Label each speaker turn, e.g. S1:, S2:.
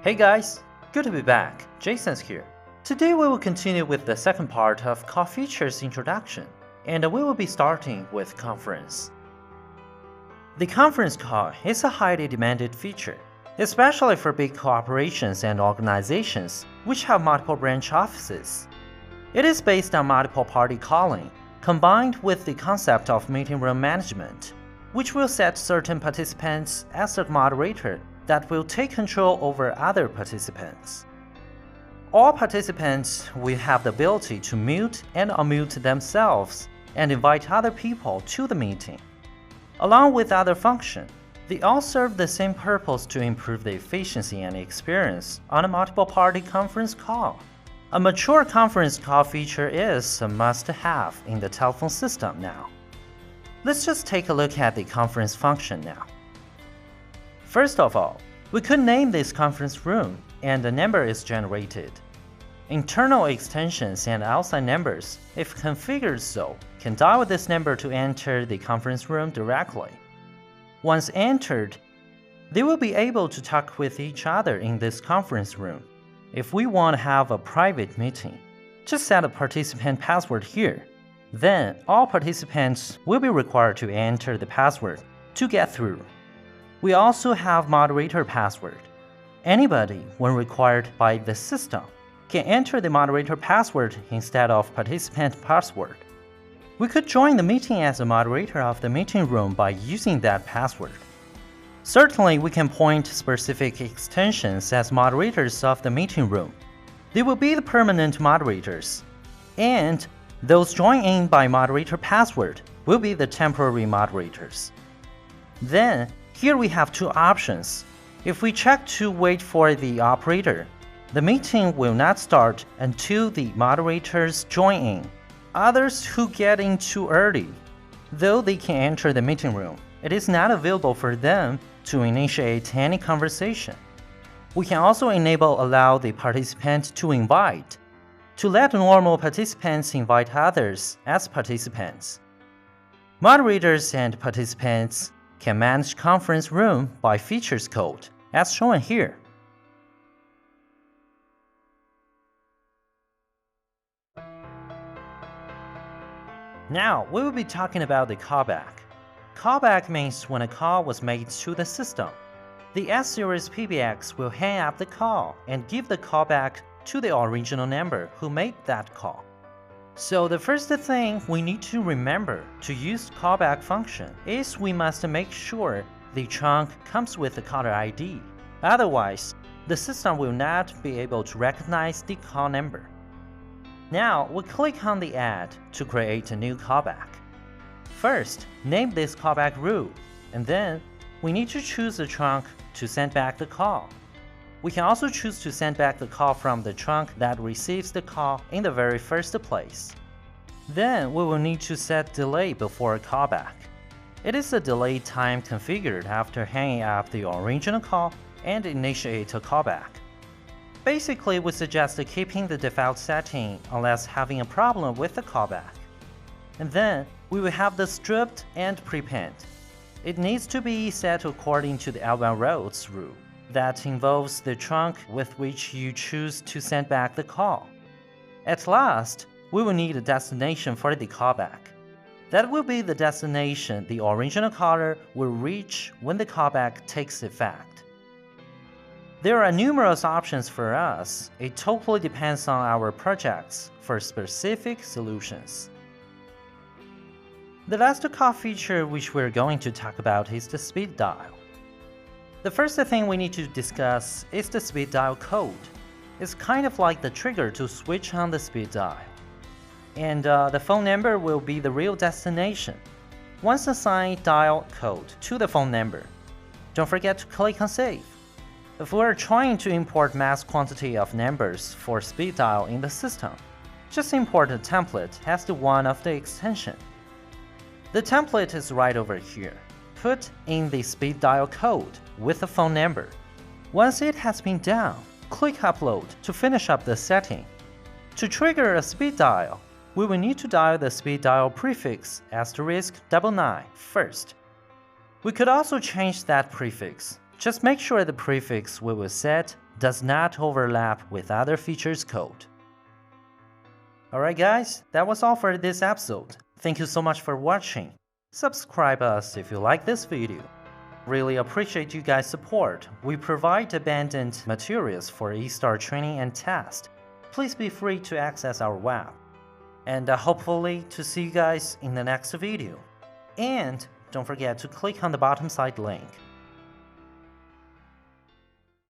S1: Hey guys, good to be back. Jason's here. Today we will continue with the second part of call features introduction, and we will be starting with conference. The conference call is a highly demanded feature, especially for big corporations and organizations which have multiple branch offices. It is based on multiple party calling, combined with the concept of meeting room management, which will set certain participants as a moderator that will take control over other participants. All participants will have the ability to mute and unmute themselves and invite other people to the meeting. Along with other functions, they all serve the same purpose to improve the efficiency and experience on a multiple-party conference call. A mature conference call feature is a must-have in the telephone system now. Let's just take a look at the conference function now. First of all, we could name this conference room and a number is generated. Internal extensions and outside numbers, if configured so, can dial this number to enter the conference room directly. Once entered, they will be able to talk with each other in this conference room. If we want to have a private meeting, just set a participant password here. Then all participants will be required to enter the password to get through. We also have moderator password. Anybody, when required by the system, can enter the moderator password instead of participant password. We could join the meeting as a moderator of the meeting room by using that password. Certainly, we can point specific extensions as moderators of the meeting room. They will be the permanent moderators, and those joined in by moderator password will be the temporary moderators. Then, here we have two options. If we check to wait for the operator, the meeting will not start until the moderators join in. Others who get in too early, though they can enter the meeting room, it is not available for them to initiate any conversation. We can also allow the participant to invite, to let normal participants invite others as participants. Moderators and participants can manage conference room by features code, as shown here. Now, we will be talking about the callback. Callback means when a call was made to the system. The S-Series PBX will hang up the call and give the callback to the original number who made that call. So the first thing we need to remember to use callback function is we must make sure the trunk comes with the caller ID. Otherwise, the system will not be able to recognize the call number. Now, we click on the add to create a new callback. First, name this callback rule, and then we need to choose the trunk to send back the call. We can also choose to send back the call from the trunk that receives the call in the very first place. Then we will need to set delay before a callback. It is a delay time configured after hanging up the original call and initiate a callback. Basically, we suggest keeping the default setting unless having a problem with the callback. And then we will have the stripped and prepend. It needs to be set according to the L1 routes rule. That involves the trunk with which you choose to send back the call. At last, we will need a destination for the callback. That will be the destination the original caller will reach when the callback takes effect. There are numerous options for us. It totally depends on our projects for specific solutions. The last call feature which we're going to talk about is the speed dial. The first thing we need to discuss is the speed dial code. It's kind of like the trigger to switch on the speed dial. And the phone number will be the real destination. Once assign dial code to the phone number, don't forget to click on save. If we're trying to import mass quantity of numbers for speed dial in the system, just import a template as the one of the extension. The template is right over here. Put in the speed dial code with the phone number. Once it has been done, click Upload to finish up the setting. To trigger a speed dial, we will need to dial the speed dial prefix *99 first. We could also change that prefix. Just make sure the prefix we will set does not overlap with other features code. Alright guys, that was all for this episode. Thank you so much for watching. Subscribe us if you like this video. Really appreciate you guys' support. We provide abundant materials for Yeastar training and test. Please be free to access our web. And hopefully to see you guys in the next video. And don't forget to click on the bottom side link.